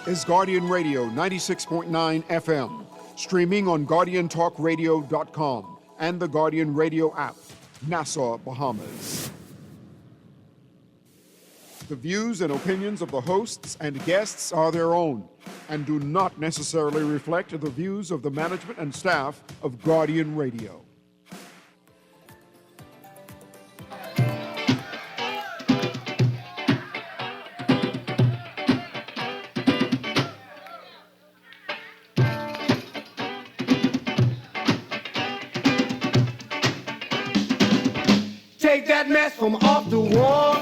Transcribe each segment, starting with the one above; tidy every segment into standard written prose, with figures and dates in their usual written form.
is Guardian Radio 96.9 FM, streaming on GuardianTalkRadio.com and the Guardian Radio app, Nassau, Bahamas. The views and opinions of the hosts and guests are their own and do not necessarily reflect the views of the management and staff of Guardian Radio. Take that mess from off the wall.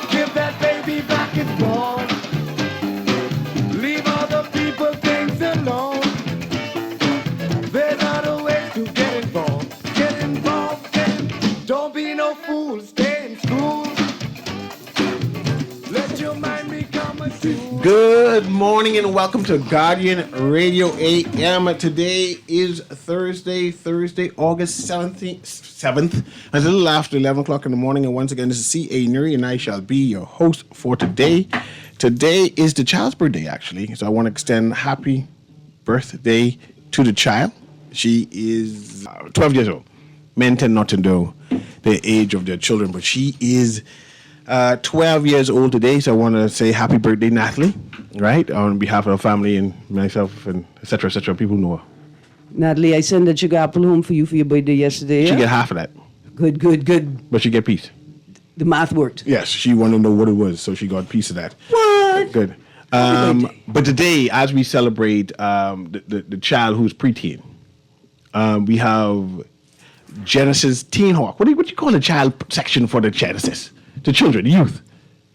Give that baby back its ball. Leave other people things alone. There's other ways to get involved. Get involved. Don't be no fool. Stay in school. Let your mind become a tool. Good morning and welcome to Guardian Radio AM. Today is Thursday, August 7th, a little after 11 o'clock in the morning. And once again, this is C.A. Newry, and I shall be your host for today. Today is the child's birthday, actually. So I want to extend happy birthday to the child. She is 12 years old. Men tend not to know the age of their children, but she is 12 years old today, so I want to say happy birthday, Natalie, right? On behalf of the family and myself and et cetera, people know her. Natalie, I sent a sugar apple home for you for your birthday yesterday. She get half of that. Good. But she get a piece. The math worked. Yes, she wanted to know what it was, so she got a piece of that. What? Good. But today, as we celebrate the child who's preteen, we have Genesis Teen Hawk. What do you call the child section for the Genesis? The children, the youth.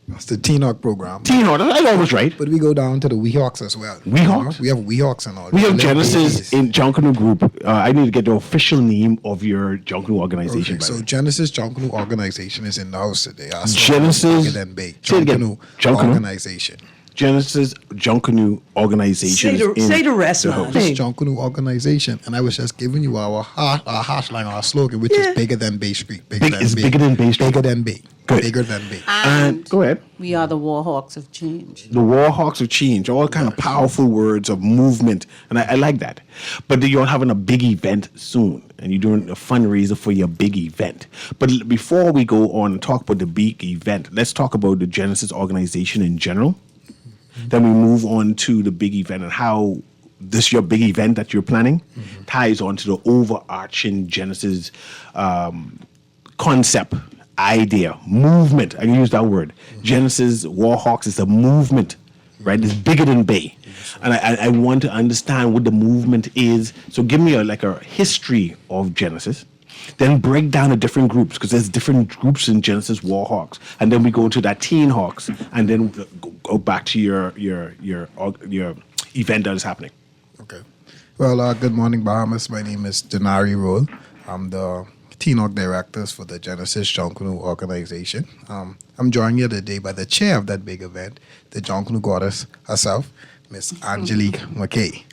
That's the Teen Hawk program. Teen Hawk, that's always right. But we go down to the Weehawks as well. Weehawks? We have Weehawks and all. We have Genesis in Jonkanu Group. I need to get the official name of your Jonkanu organization. Okay, so Genesis Jonkanu organization is in the house today. Genesis Jonkanu organization. Genesis Jonkanu organization. Say the rest, man. Genesis Jonkanu organization, and I was just giving you our hashline, our slogan, which is bigger than Bay Street. Bigger than Bay. Good. Bigger than Bay. And go ahead. We are the Warhawks of Change. The Warhawks of Change, all kind of powerful words of movement, and I like that. But you're having a big event soon, and you're doing a fundraiser for your big event. But before we go on and talk about the big event, let's talk about the Genesis organization in general. Then we move on to the big event and how this your big event that you're planning ties on to the overarching Genesis concept, idea, movement. I can use that word. Genesis Warhawks is a movement, right? It's bigger than Bay. And I want to understand what the movement is. So give me a history of Genesis. Then break down the different groups, because there's different groups in Genesis Warhawks. And then we go to that Teen Hawks, and then go back to your event that is happening. Okay. Well, good morning, Bahamas. My name is Denari Roll. I'm the Teen Hawk Directors for the Genesis Jonkanu organization. I'm joined here today by the chair of that big event, the Jonkanu goddess herself, Miss Angelique McKay.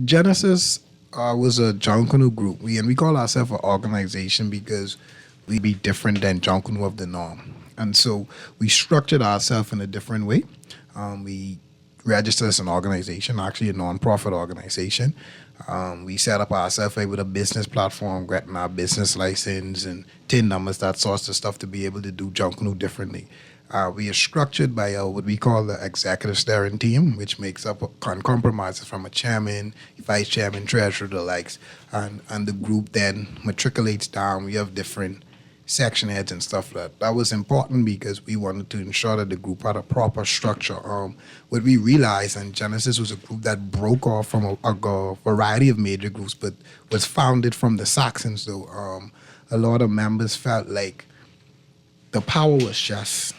Genesis was a Jonkanu group. We call ourselves an organization because we be different than Jonkanu of the norm. And so we structured ourselves in a different way. We registered as an organization, actually a non-profit organization. We set up ourselves with a business platform, getting our business license and TIN numbers, that sorts of stuff to be able to do Jonkanu differently. We are structured by what we call the executive steering team, which makes up compromises from a chairman, vice chairman, treasurer, the likes, and the group then matriculates down. We have different section heads and stuff like that. That was important because we wanted to ensure that the group had a proper structure. What we realized, and Genesis was a group that broke off from a variety of major groups, but was founded from the Saxons, though. A lot of members felt like the power was just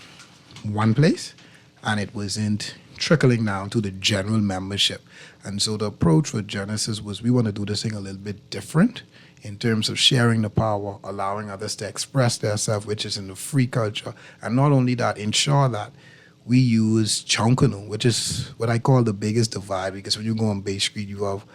one place, and it wasn't trickling down to the general membership. And so the approach with Genesis was we want to do this thing a little bit different in terms of sharing the power, allowing others to express themselves, which is in the free culture. And not only that, ensure that we use Jonkanu, which is what I call the biggest divide, because when you go on Bay Street, you have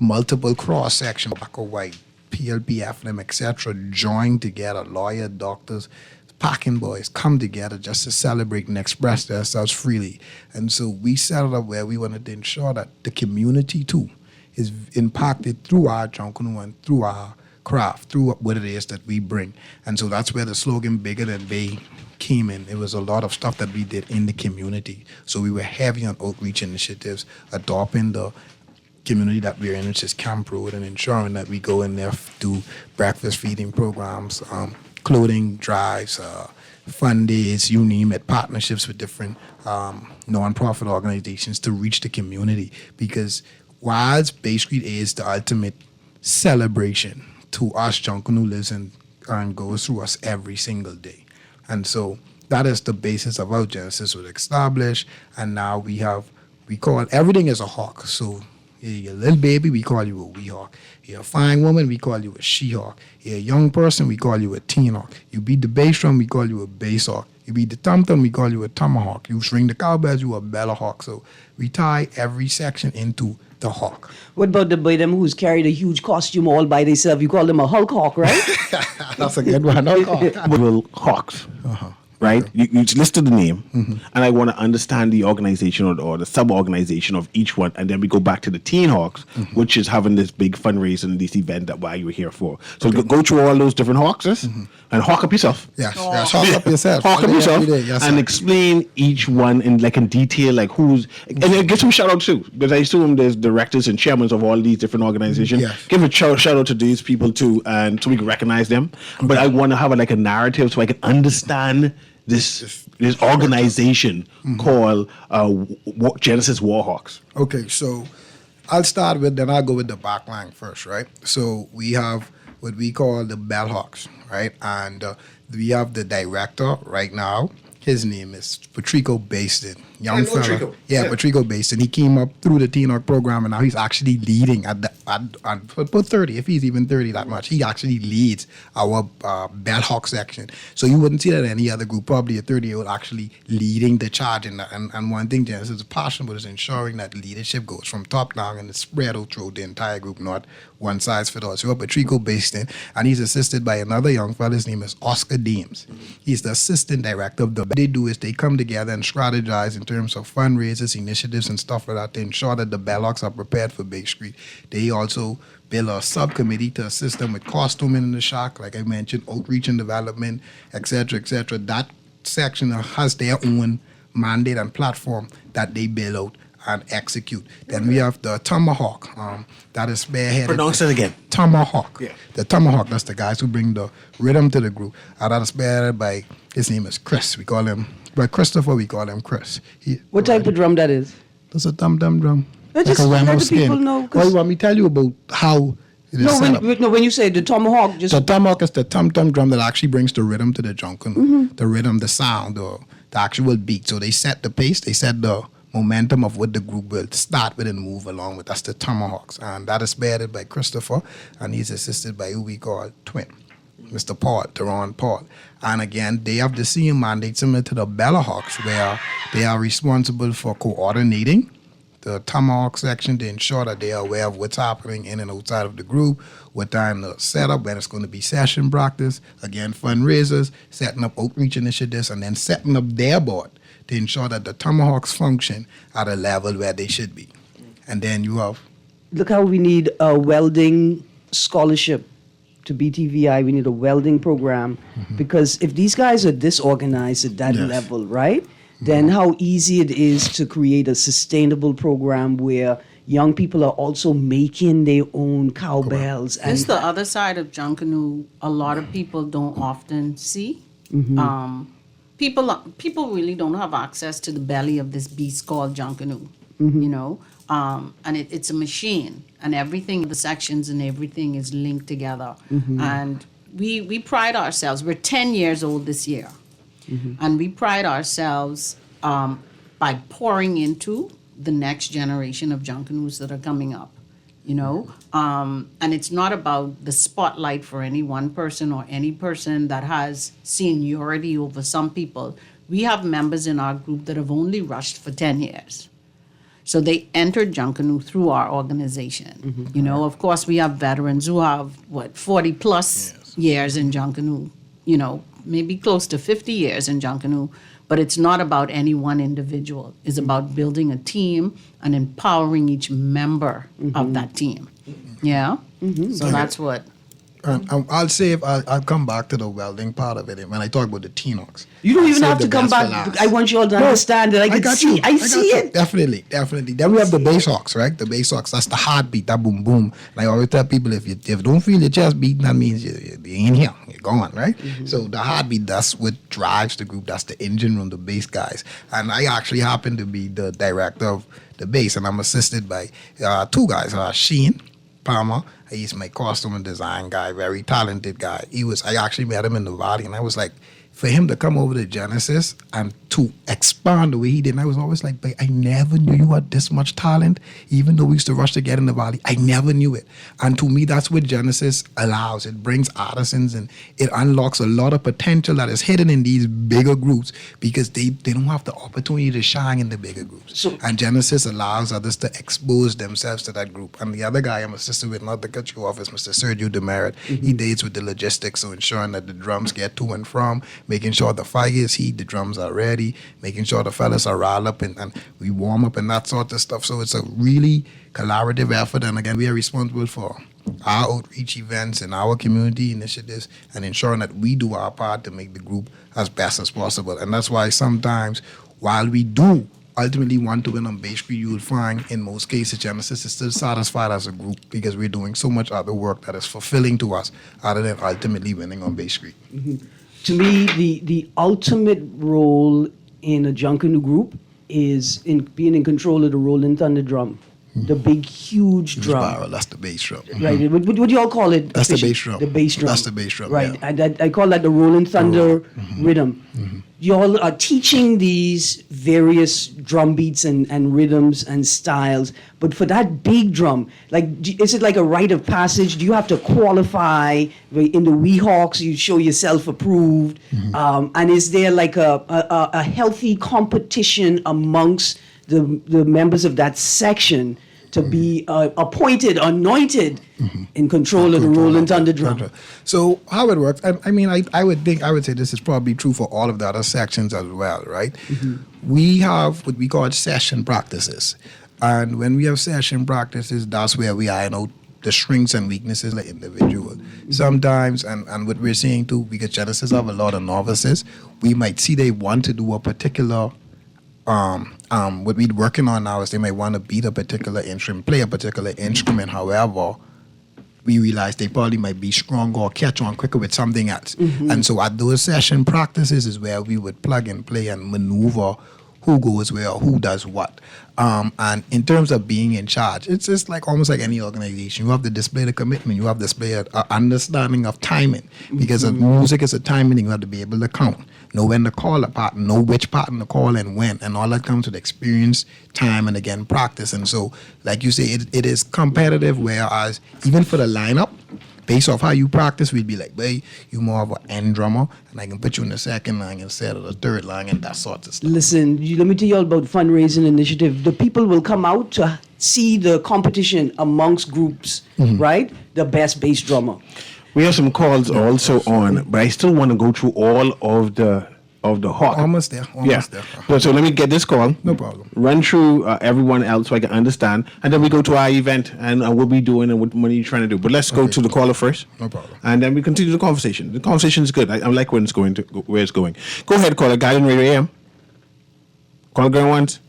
multiple cross-sections, black or white, PLP, FNM, etc., joined together, lawyer, doctors, packing boys come together just to celebrate and express themselves freely. And so we set it up where we wanted to ensure that the community too is impacted through our Jonkunu and through our craft, through what it is that we bring. And so that's where the slogan Bigger Than Bay came in. It was a lot of stuff that we did in the community. So we were heavy on outreach initiatives, adopting the community that we're in, which is Camp Road, and ensuring that we go in there, do breakfast feeding programs, clothing drives, fun days, you name it, partnerships with different non-profit organizations to reach the community. Because whilst Bay Street is the ultimate celebration to us, Jonkunu lives and goes through us every single day. And so that is the basis of how Genesis was established. And now we call everything is a hawk. So you're a little baby, we call you a wee hawk. You're a fine woman, we call you a she-hawk. You're a young person, we call you a teen hawk. You beat the bass drum, we call you a bass hawk. You beat the tum-tum, we call you a tomahawk. You string the cowbells, you a bella hawk. So we tie every section into the hawk. What about the boy them who's carried a huge costume all by themselves? You call them a Hulk Hawk, right? That's a good one. Little hawks. Right? You listed the name, and I want to understand the organization or the sub-organization of each one, and then we go back to the Teen Hawks, which is having this big fundraiser and this event that why you were here for. So go through all those different hawks and hawk up yourself. Yes, hawk up yourself. Hawk up yourself Yes, and sir. explain each one in detail, like who's, and then give some shout out too, because I assume there's directors and chairmen of all these different organizations. Yes. Give a shout out to these people too, and so we can recognize them. But I want to have a narrative so I can understand this organization called Genesis Warhawks. Okay, so I'll start with, then I'll go with the back line first, right? So we have what we call the Bellhawks, right? And we have the director right now. His name is Patrico Baston. Young fella. Patrico. Yeah, Patrico Baston. He came up through the Teen Hawk program, and now he's actually leading at about 30, if he's even 30 that much. He actually leads our Bellhawk section. So you wouldn't see that in any other group, probably a 30-year-old actually leading the charge. And one thing Genesis is passionate about is ensuring that leadership goes from top down and it's spread out through the entire group, not one size fits all. So Patrico Baston, and he's assisted by another young fellow. His name is Oscar Deems. He's the assistant director of the. What they do is they come together and strategize in terms of fundraisers, initiatives, and stuff like that to ensure that the Bellhawks are prepared for Bay Street. They also build a subcommittee to assist them with costuming in the shack, like I mentioned, outreach and development, etc., etc. That section has their own mandate and platform that they build out and execute. Then we have the Tomahawk, that is spearheaded. Pronounce it again. Tomahawk. Yeah. The Tomahawk, that's the guys who bring the rhythm to the group. And that is spearheaded by, his name is Chris. We call him, by Christopher, we call him Chris. What type of drum that is? That's a dum-dum drum. I just like a let Ramo the people skin. know, 'cause- Well, you want me to tell you about how it is set up? When you say the Tomahawk, just The tomahawk is the tum-tum drum that actually brings the rhythm to the junkin. The rhythm, the sound, the actual beat. So they set the pace, they set the momentum of what the group will start with and move along with. That's the Tomahawks. And that is spearheaded by Christopher, and he's assisted by who we call Twin, Mr. Paul, Teron Paul. And again, they have the same mandate similar to the Bellahawks, where they are responsible for coordinating the Tomahawk section to ensure that they are aware of what's happening in and outside of the group, what time to set up, when it's going to be session practice, again, fundraisers, setting up outreach initiatives, and then setting up their board to ensure that the Tomahawks function at a level where they should be. And then you have... look how we need a welding scholarship to BTVI. We need a welding program because if these guys are disorganized at that Yes. level, right? Then how easy it is to create a sustainable program where young people are also making their own cowbells. This is the other side of Junkanoo a lot of people don't often see. People really don't have access to the belly of this beast called Junkanoo, you know? And it's a machine, and everything, the sections and everything is linked together. And we pride ourselves, we're 10 years old this year, and we pride ourselves by pouring into the next generation of Junkanoos that are coming up, you know? And it's not about the spotlight for any one person or any person that has seniority over some people. We have members in our group that have only rushed for 10 years. So they entered Junkanoo through our organization. You know, of course, we have veterans who have, 40 plus years in Junkanoo, you know, maybe close to 50 years in Junkanoo, but it's not about any one individual. It's about building a team and empowering each member of that team. Yeah? So that's what. I'll save. I'll come back to the welding part of it when I talk about the Tinox. You don't I'll even save have to the come best for back. last. I want you all to understand that I got see. you. I got see you. it. Definitely. Then we have the bass hawks, right? The bass hawks. That's the heartbeat. That boom boom. And I always tell people if you don't feel your chest beating, that means you ain't here. You're gone, right? So the heartbeat. That's what drives the group. That's the engine room. The bass guys. And I actually happen to be the director of the bass, and I'm assisted by two guys. Sheen Palmer. He's my costume and design guy, very talented guy. I actually met him in the Valley, and I was like, for him to come over to Genesis and to expand the way he did, and I was always like, but I never knew you had this much talent. Even though we used to rush to get in the Valley, I never knew it. And to me, that's what Genesis allows. It brings artisans and it unlocks a lot of potential that is hidden in these bigger groups because they don't have the opportunity to shine in the bigger groups. And Genesis allows others to expose themselves to that group. And the other guy I'm assisted with, not to cut you off, is Mr. Sergio Demerit. He dates with the logistics, so ensuring that the drums get to and from, making sure the fire is heat, the drums are ready, making sure the fellas are riled up and we warm up and that sort of stuff. So it's a really collaborative effort. And again, we are responsible for our outreach events and our community initiatives and ensuring that we do our part to make the group as best as possible. And that's why sometimes while we do ultimately want to win on Bay Street, you will find in most cases Genesis is still satisfied as a group because we're doing so much other work that is fulfilling to us other than ultimately winning on Bay Street. To me, the ultimate role in a Junkanoo group is in being in control of the Rolling Thunder drum, the big, huge drum. Spiral, that's the bass drum. Right. What do you all call it? That's the officially? bass drum. The bass drum. That's the bass drum, Right. yeah. And I call that the Rolling Thunder rhythm. You all are teaching these various drum beats and rhythms and styles, but for that big drum, is it like a rite of passage? Do you have to qualify in the Weehawks? You show yourself approved, and is there like a healthy competition amongst the members of that section to be appointed, anointed in control of the Rolling Thunder drum? So how it works, I would say this is probably true for all of the other sections as well, right? We have what we call session practices. And when we have session practices, that's where we iron out the strengths and weaknesses of the individual. Sometimes, and what we're seeing too, because Genesis have a lot of novices, we might see they want to do a particular what we're working on now is they might want to beat a particular instrument, play a particular instrument. However, we realize they probably might be stronger or catch on quicker with something else. And so at those session practices is where we would plug and play and maneuver who goes where, who does what. And in terms of being in charge, it's just like almost like any organization. You have to display the commitment. You have to display an understanding of timing. Because music is a timing, you have to be able to count. Know when to call a partner, know which partner to call and when. And all that comes with experience, time, and again, practice. And so, like you say, it is competitive, whereas even for the lineup, based off how you practice, we'd be like, hey, you more of an end drummer, and I can put you in the second line instead of the third line and that sort of stuff. Listen, let me tell you all about fundraising initiative. The people will come out to see the competition amongst groups, right? The best bass drummer. We have some calls also on, but I still want to go through all of the hawk. Almost there. So let me get this call. No problem. Run through everyone else so I can understand, and then we go to our event and what we're doing and what money you're trying to do. But let's go to the caller first. No problem. And then we continue the conversation. The conversation is good. I like where it's going. Where it's going. Go ahead, caller. Guardian Radio AM. Caller going once.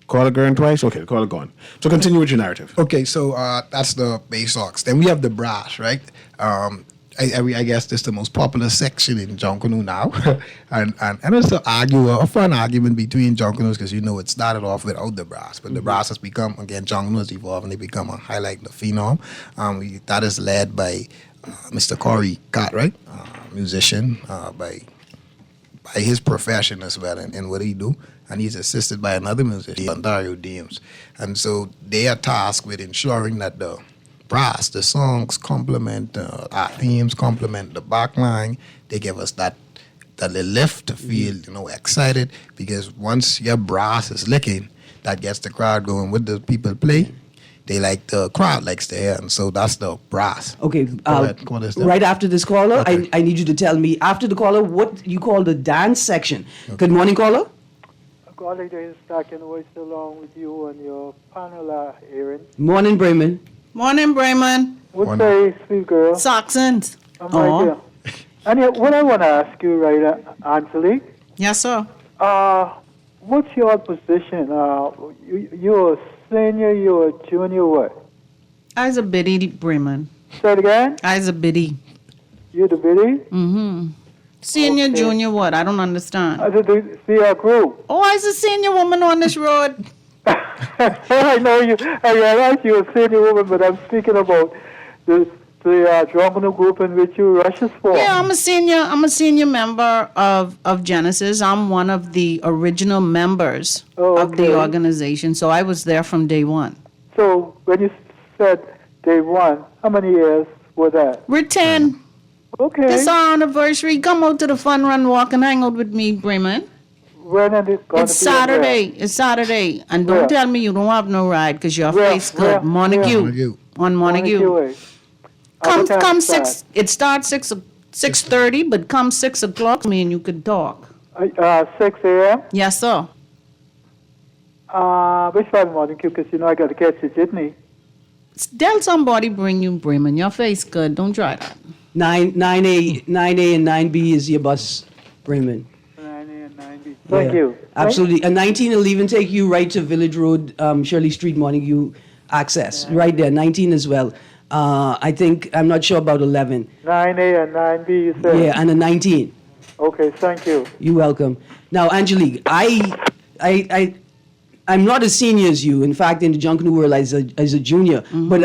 Caller going twice. Okay, caller gone. So continue with your narrative. Okay, so that's the bass hawks. Then we have the brass, right? I guess this is the most popular section in Junkanoo now. and it's a fun argument between Junkanoos because, it started off without the brass. But the brass has become, again, Junkanoo has evolved and they become a highlight, the phenom. That is led by Mr. Corey Cartwright, musician, by his profession as well and what he do. And he's assisted by another musician, Ontario Dames. And so they are tasked with ensuring that the brass, the songs complement our themes, complement the back line. They give us that lift to feel, excited, because once your brass is licking, that gets the crowd going. What the people play, they like the crowd likes to hear, and so that's the brass. Okay, ahead. What is that? right after this caller, Okay. I need you to tell me, after the caller, what you call the dance section. Good morning, caller. Calling to Stockton voice along with you and your panel, Aaron. Morning, Bremen. Morning, Bremen. What say, sweet girl? Saxons. I'm right here. And what I want to ask you, right, Angelique, Yes, sir. what's your position? You're a senior, you're a junior, what? I's a biddy, Bremen. Say it again? I's a biddy. You're the biddy? Mm-hmm. Senior, Okay. junior, what? I don't understand. See our group. Oh, I's a senior woman on this road. I know you. I realize you're a senior woman, but I'm speaking about the drunken group in which you rushes for. Yeah, I'm a senior member of Genesis. I'm one of the original members of okay. the organization. So I was there from day one. So when you said day one, how many years were that? We're 10. Okay. This our anniversary. Come out to the fun run walk and hang out with me, Bremen. When is it going It's to be? and where? Saturday. It's Saturday. And don't Where? tell me you don't have no ride because your Where? face Where? good. Montague. Montague. On Montague. eh? Come What time come it start? 6. It starts 6:30, but come 6 o'clock, me and you could talk. 6 a.m. Yes, sir. Which part of Montague? Because you know I got to catch the jitney. Tell somebody bring you Bremen. Your face good. Don't try that. 9A and 9B is your bus, Bremen. 9 a and 9 b. Thank Yeah, you. Absolutely. And 19 will even take you right to Village Road, Shirley Street, Montague access. Right there, 19 as well. I think, I'm not sure about 11. 9A and 9B, you said? Yeah, and a 19. Okay, thank you. You're welcome. Now, Angelique, I'm not as senior as you. In fact, in the Junkanoo world, as a junior. But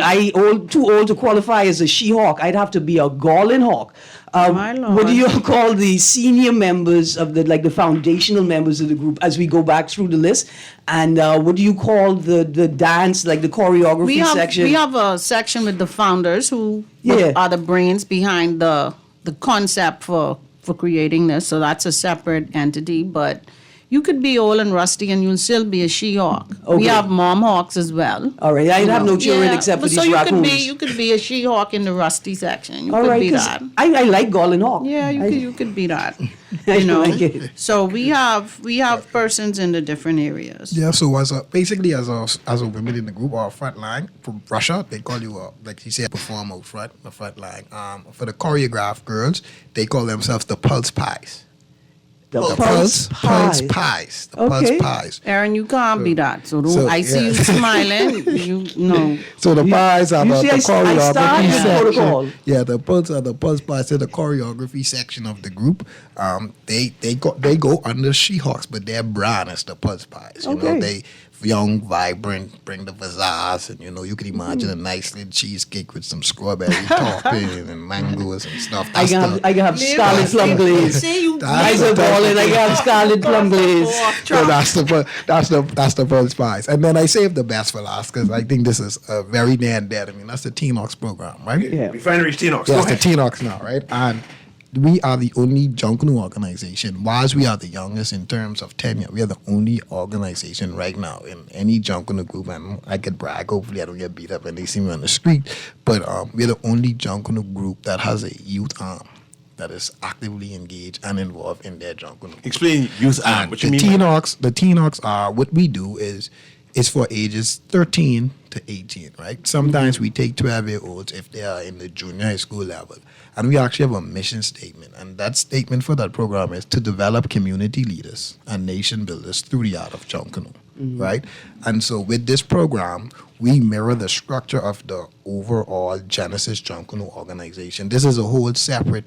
too old to qualify as a she-hawk. I'd have to be a Garland hawk. My Lord. What do you call the senior members of the foundational members of the group as we go back through the list? And what do you call the dance, like the choreography section? We have a section with the founders who Yeah. are the brains behind the concept for creating this. So that's a separate entity, but you could be old and rusty and you'll still be a she-hawk. Okay. We have mom hawks as well. All right, I'd have no children Yeah, except for but these so you raccoons. you could be a she-hawk in the rusty section. You All could right, be 'cause that. I like Garland hawk. Yeah, I- you could be that. I You know. like it. So we have persons in the different areas. Yeah, so basically as a women in the group or front line from Russia, they call you like you said, perform out front, the front line. For the choreographed girls, they call themselves the Pulse Pies. The Pulse Pies. The Pulse Okay. Pies. Aaron, you can't be that. So don't. so, I see yeah. you smiling. You know. So the pies are you the see, I started choreography with section. protocol. Yeah, the Pulse Pies are the choreography section of the group. They go under She-Hawks, but their brand is the Pulse Pies. You Okay. know, they young, vibrant, bring the pizzazz, and you can imagine a nice little cheesecake with some strawberry topping and mangoes and stuff. I can have scarlet plum glaze. See you. That's I said, Garland, I can have scarlet plum glaze. So that's the Pulse Pies. And then I saved the best for last because I think this is very near and dear. I mean, that's the Teenox program, right? Yeah. Refinery Steenox. Yeah, it's the Teenox now, right? And we are the only Junkanoo organization. Whilst we are the youngest in terms of tenure, we are the only organization right now in any Junkanoo group. And I could brag. Hopefully, I don't get beat up when they see me on the street. But we're the only Junkanoo group that has a youth arm that is actively engaged and involved in their Junkanoo. Explain youth arm. What you The mean? The Teenox are what we do is for ages 13 to 18, right? Sometimes we take 12-year-olds if they are in the junior high school level. And we actually have a mission statement. And that statement for that program is to develop community leaders and nation builders through the art of Junkanoo, right? And so with this program, we mirror the structure of the overall Genesis Junkanoo organization. This is a whole separate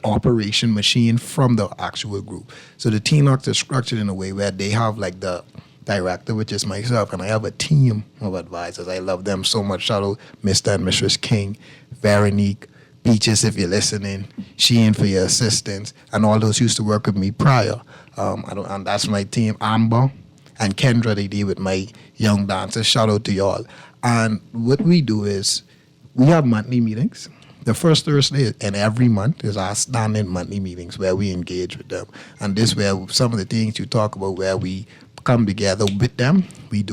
operation machine from the actual group. So the Teenox is structured in a way where they have like the director, which is myself, and I have a team of advisors. I love them so much. Shout out Mr. and Mrs. King, Veronique, Beaches, if you're listening, Sheen for your assistance, and all those used to work with me prior. And that's my team, Amber and Kendra, they did with my young dancers. Shout out to y'all. And what we do is we have monthly meetings. The first Thursday in every month is our standing monthly meetings where we engage with them. And this where some of the things you talk about where we come together with them. We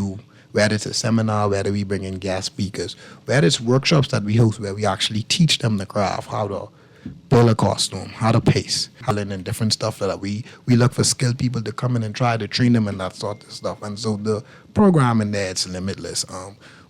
whether it's a seminar, whether we bring in guest speakers, whether it's workshops that we host where we actually teach them the craft, how to build a costume, how to pace, and different stuff that we look for skilled people to come in and try to train them and that sort of stuff. And so the program in there, it's limitless.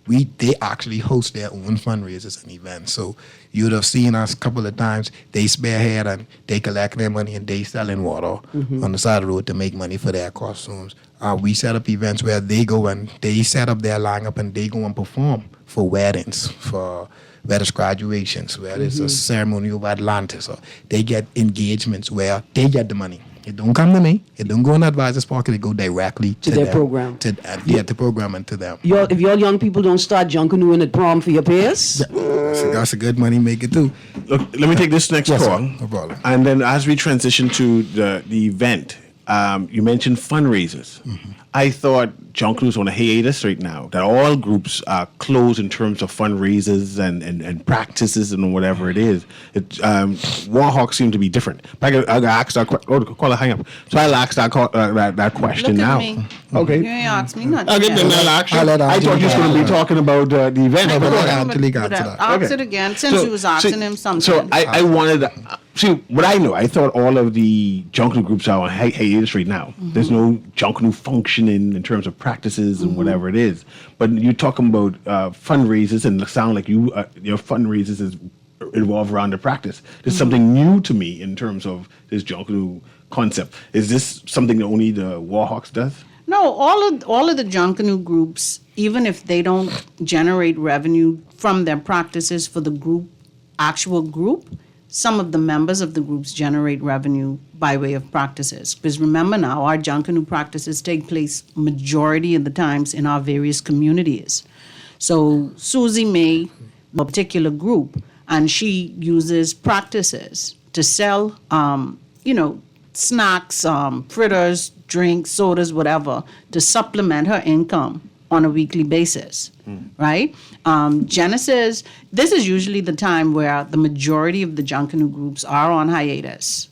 They actually host their own fundraisers and events. So you'd have seen us a couple of times. They spearhead and they collect their money and they selling water on the side of the road to make money for their costumes. We set up events where they go and they set up their lineup and they go and perform for weddings, for whether it's graduations, whether it's a ceremony over Atlantis, or they get engagements where they get the money. It don't come to me. It don't go in the advisor's pocket. It go directly to their them, program. The program and to them. If your young people don't start junkanooing at prom for your peers, That's a good money maker too. Look, let me take this next Yes, call. sir. No problem. And then as we transition to the event, you mentioned fundraisers. I thought Junkanoo's on a hiatus right now, that all groups are closed in terms of fundraisers and practices and whatever it is. Warhawk seemed to be different. But I asked that caller hang up. So I'll ask that question Look at now. me. Okay. You ain't ask me nothing. Okay, then yet. I'll ask you. I'll let I thought you was going to be Angela talking about the event. No, but but go ahead. Angela got to that. Ask Okay. it again, since you was asking him something. So I wanted see what I know. I thought all of the Junkanoo groups are on hiatus right now. There's no Junkanoo functioning in terms of practices and whatever it is. But you're talking about fundraisers, and it sound like your fundraisers is revolve around the practice. There's something new to me in terms of this Junkanoo concept. Is this something that only the Warhawks does? No, all of the Junkanoo groups, even if they don't generate revenue from their practices for the actual group, some of the members of the groups generate revenue by way of practices. Because remember now, our Junkanoo practices take place majority of the times in our various communities. So Susie may a particular group, and she uses practices to sell, snacks, fritters, drinks, sodas, whatever, to supplement her income on a weekly basis, right? Genesis, this is usually the time where the majority of the Junkanoo groups are on hiatus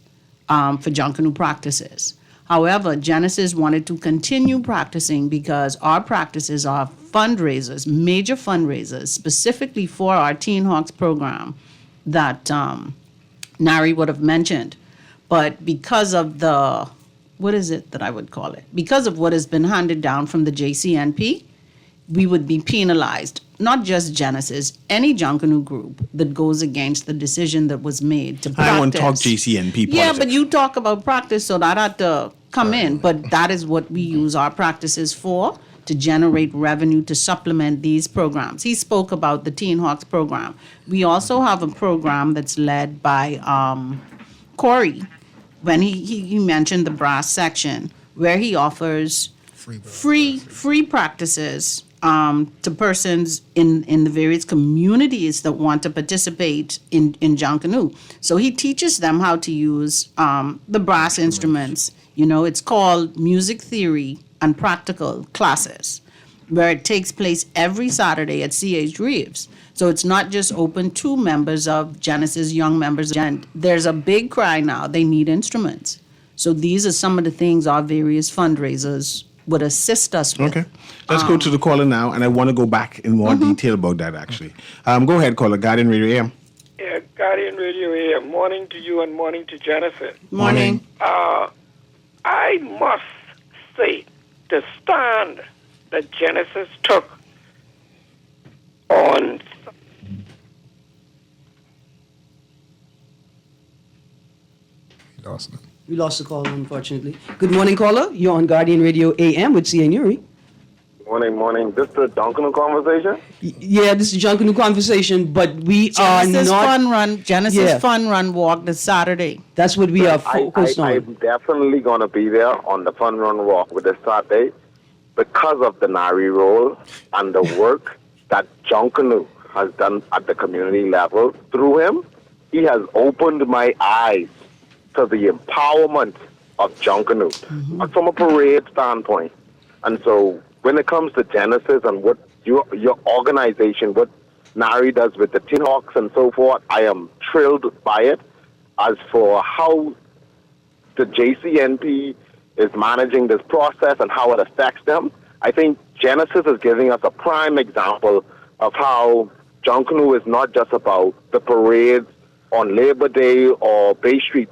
for Junkanoo practices. However, Genesis wanted to continue practicing because our practices are fundraisers, major fundraisers, specifically for our Teen Hawks program that Nari would have mentioned. But because of what is it that I would call it? Because of what has been handed down from the JCNP, we would be penalized, not just Genesis, any Junkanoo group that goes against the decision that was made to practice. I want to talk JCNP politics. Yeah, but you talk about practice, so that had to come in. But that is what we use our practices for, to generate revenue to supplement these programs. He spoke about the Teen Hawks program. We also have a program that's led by Corey, when he mentioned the brass section, where he offers free practices to persons in the various communities that want to participate in Junkanoo. So he teaches them how to use the brass instruments. It's called Music Theory and Practical Classes, where it takes place every Saturday at C.H. Reeves. So it's not just open to members of Genesis, young members, and there's a big cry now, they need instruments. So these are some of the things our various fundraisers would assist us with. Okay. Let's go to the caller now, and I want to go back in more detail about that, actually. Go ahead, caller. Guardian Radio AM. Yeah, Guardian Radio AM. Morning to you and morning to Jennifer. Morning. I must say the stand that Genesis took on we lost the caller, unfortunately. Good morning, caller. You're on Guardian Radio AM with C.A. Newry. Morning. This is the Junkanoo conversation? Yeah, this is Junkanoo Conversation, but we are Genesis not... Fun Run walk this Saturday. That's what we are focused on. I'm definitely going to be there on the Fun Run Walk with the start date because of the Nari role and the work that Junkanoo has done at the community level. Through him, he has opened my eyes to the empowerment of Junkanoo from a parade standpoint. And so when it comes to Genesis and what your organization, what Nari does with the Teen Hawks and so forth, I am thrilled by it. As for how the JCNP is managing this process and how it affects them, I think Genesis is giving us a prime example of how Junkanoo is not just about the parades on Labor Day or Bay Street.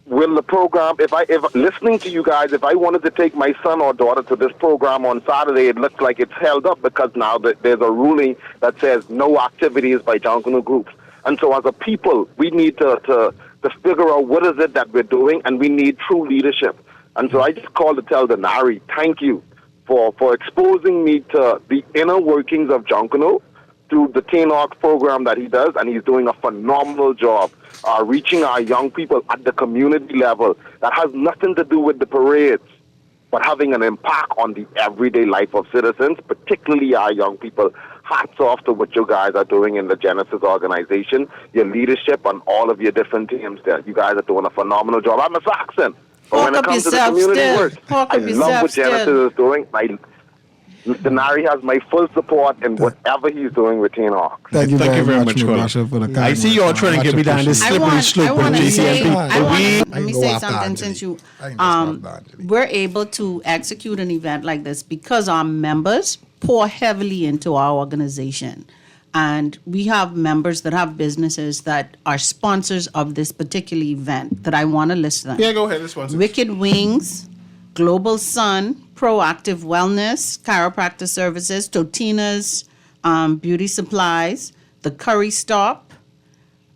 Will the program, if listening to you guys, if I wanted to take my son or daughter to this program on Saturday, it looks like it's held up because now there's a ruling that says no activities by Junkanoo groups. And so as a people, we need to figure out what is it that we're doing, and we need true leadership. And so I just called to tell the Nari, thank you for exposing me to the inner workings of Junkanoo through the Teen Hawks program that he does, and he's doing a phenomenal job reaching our young people at the community level that has nothing to do with the parades, but having an impact on the everyday life of citizens, particularly our young people. Hats off to what you guys are doing in the Genesis organization, your leadership on all of your different teams there. You guys are doing a phenomenal job. I'm a Saxon, but when it comes to the community work, I love what Genesis is doing. Mr. Nari has my full support in whatever he's doing with Teen Hawks. Thank you very much, Mubasha, for the kind I see you all trying to get me down this slippery slope with JCMP. Let me say something since you, we're able to execute an event like this because our members pour heavily into our organization. And we have members that have businesses that are sponsors of this particular event that I want to list them. Yeah, go ahead. This one's Wicked Wings, Global Sun, Proactive Wellness, Chiropractic Services, Totina's Beauty Supplies, the Curry Stop,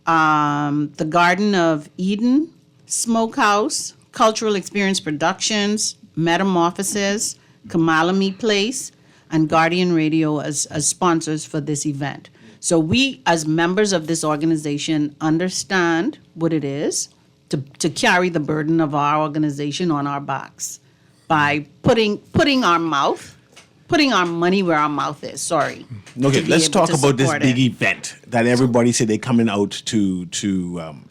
the Garden of Eden, Smokehouse, Cultural Experience Productions, Metamorphosis, Kamalami Place, and Guardian Radio as sponsors for this event. So we, as members of this organization, understand what it is to carry the burden of our organization on our backs by putting our money where our mouth is. Sorry. Okay, let's talk about this big it. event that everybody said they're coming out to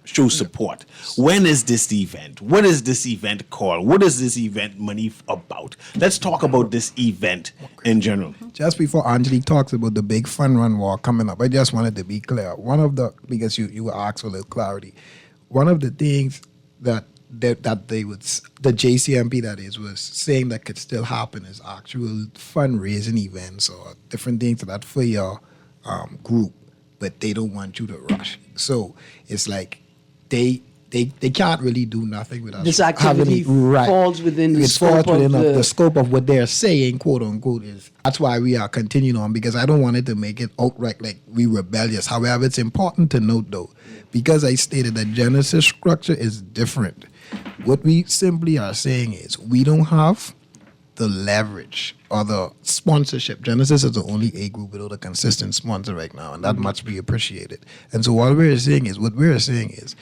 show support. When is this event? What is this event called? What is this event money about? Let's talk about this event in general. Just before Angelique talks about the big fun run walk coming up, I just wanted to be clear. Because you were asked for a little clarity, one of the things that they would, the JCMP that is, was saying that could still happen is actual fundraising events or different things like that for your group, but they don't want you to rush. So it's like they can't really do nothing without This activity falls within the scope of the scope of what they're saying, quote unquote. Is that's why we are continuing on, because I don't want it to make it outright like we rebellious. However, it's important to note though, because I stated that Genesis structure is different. What we simply are saying is we don't have the leverage or the sponsorship. Genesis is the only A group without a consistent sponsor right now, and that much be appreciated. And so what we're saying is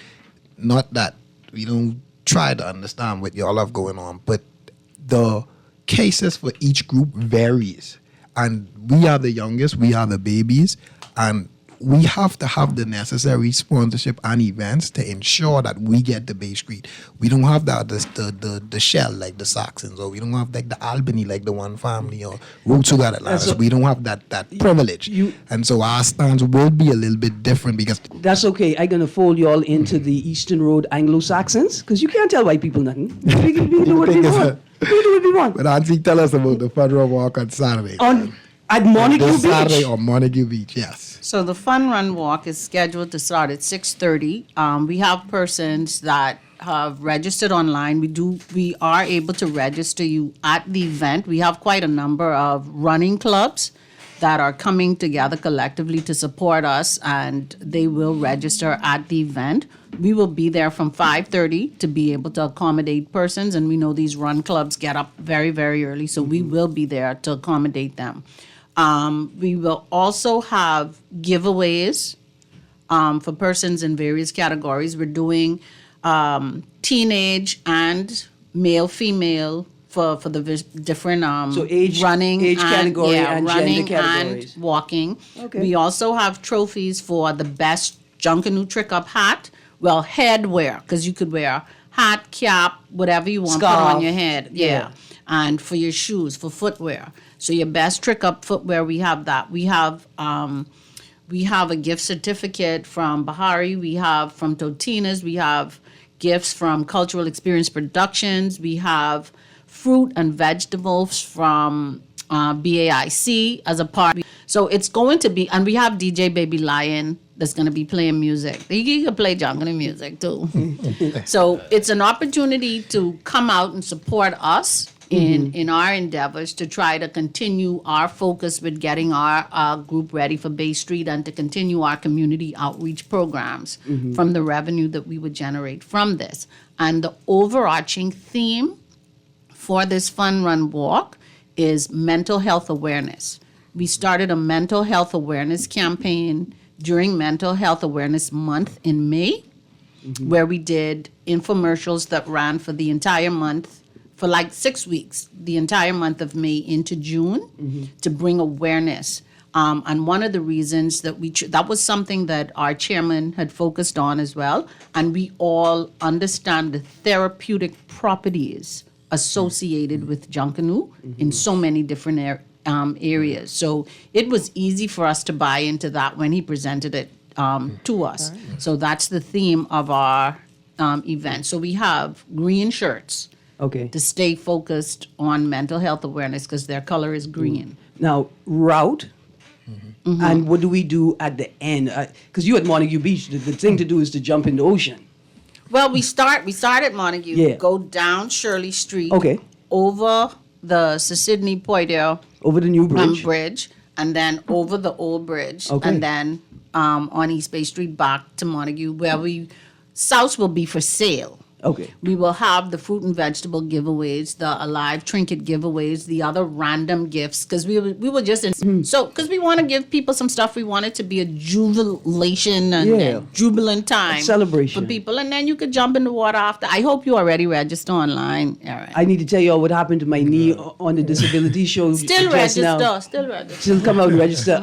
not that we don't try to understand what y'all have going on, but the cases for each group varies. And we are the youngest, we are the babies, and we have to have the necessary sponsorship and events to ensure that we get the Bay Street. We don't have the shell like the Saxons, or we don't have like the Albany like the One Family, or Roots who got Atlanta. So we don't have that privilege. And so our stance will be a little bit different because... That's okay. I'm going to fold you all into the Eastern Road Anglo-Saxons, because you can't tell white people nothing. We do what we want. We do what we want. But Auntie, tell us about the Federal Walk on Saturday. At Montague Beach. Saturday on Montague Beach, yes. So the Fun Run Walk is scheduled to start at 6:30. We have persons that have registered online. We are able to register you at the event. We have quite a number of running clubs that are coming together collectively to support us, and they will register at the event. We will be there from 5:30 to be able to accommodate persons, and we know these run clubs get up very, very early, so we will be there to accommodate them. We will also have giveaways for persons in various categories. We're doing teenage and male, female for the different so age, running age category and running gender categories. and walking. Okay. We also have trophies for the best Junkanoo Trick Up hat. Well, headwear, because you could wear hat, cap, whatever you want, Scarf. put on your head. Yeah. And for your shoes, for footwear. So your best Trick Up footwear, we have that. We have a gift certificate from Bahari. We have from Totina's. We have gifts from Cultural Experience Productions. We have fruit and vegetables from BAIC as a part. So it's going to be, and we have DJ Baby Lion that's going to be playing music. He can play jungle music too. So it's an opportunity to come out and support us in our endeavors to try to continue our focus with getting our group ready for Bay Street and to continue our community outreach programs from the revenue that we would generate from this. And the overarching theme for this Fun Run Walk is mental health awareness. We started a mental health awareness campaign during Mental Health Awareness Month in May, where we did infomercials that ran for the entire month, for like 6 weeks, the entire month of May into June, to bring awareness. And one of the reasons that that was something that our chairman had focused on as well, and we all understand the therapeutic properties associated with Junkanoo in so many different areas. So it was easy for us to buy into that when he presented it to us. So that's the theme of our event. So we have green shirts to stay focused on mental health awareness because their color is green. Now, route. And what do we do at the end? Because you at Montague Beach, the thing to do is to jump in the ocean. Well, we start at Montague, go down Shirley Street, over the Sidney Poitier, over the new bridge, and then over the old bridge, and then on East Bay Street back to Montague, where South will be for sale. We will have the fruit and vegetable giveaways, the alive trinket giveaways, the other random gifts, because we were just because we want to give people some stuff. We want it to be a jubilation and jubilant time, celebration for people, and then you could jump in the water after. I hope you already register online. All right. I need to tell y'all what happened to my knee on the disability show. Still register. Still come out and register.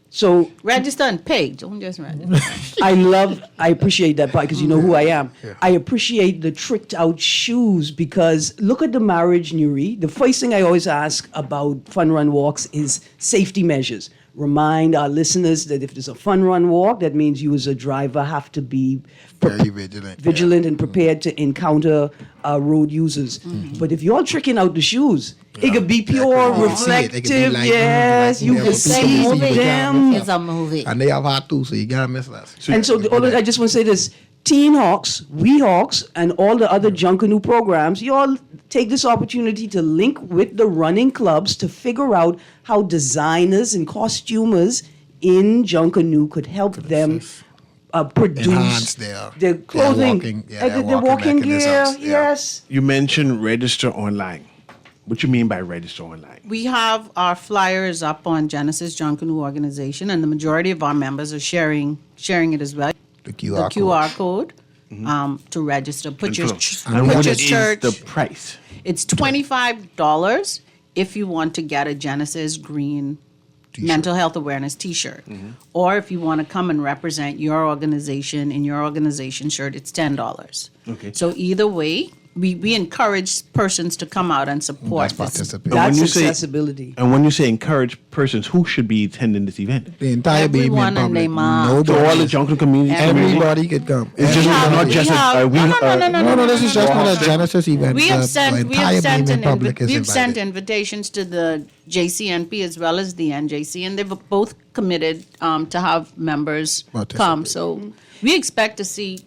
So register and pay. Don't just register. I appreciate that part because you know who I am. I appreciate the tricked out shoes because look at the marriage, Newry. The first thing I always ask about fun run walks is safety measures. Remind our listeners that if there's a fun run walk, that means you as a driver have to be very vigilant and prepared to encounter road users. But if you're tricking out the shoes, it could be pure, reflective, yes, you can see them. It's a movie. And they have hot too, so you gotta miss that. And so I just want to say this, Teen Hawks, We Hawks, and all the other Junkanoo programs, you all take this opportunity to link with the running clubs to figure out how designers and costumers in Junkanoo could help them produce enhance their clothing, their walking gear. Yes. You mentioned register online. What you mean by register online? We have our flyers up on Genesis Junkanoo Organization, and the majority of our members are sharing it as well. The QR code to register. Put your what church. is the price? It's $25 if you want to get a Genesis Green T-shirt. Mental health awareness T-shirt, or if you want to come and represent your organization in your organization shirt, it's $10. Okay. So either way, we encourage persons to come out and support this. That's accessibility. And when you say encourage persons, who should be attending this event? The entire Everyone Bayview and their public. mom. So all the Junkanoo community? Everybody could come. It's just not just No, this is just not a Genesis event. We have The sent entire Bayview public is we've sent invited. invitations to the JCNP as well as the NJC, and they've both committed to have members come. So we expect to see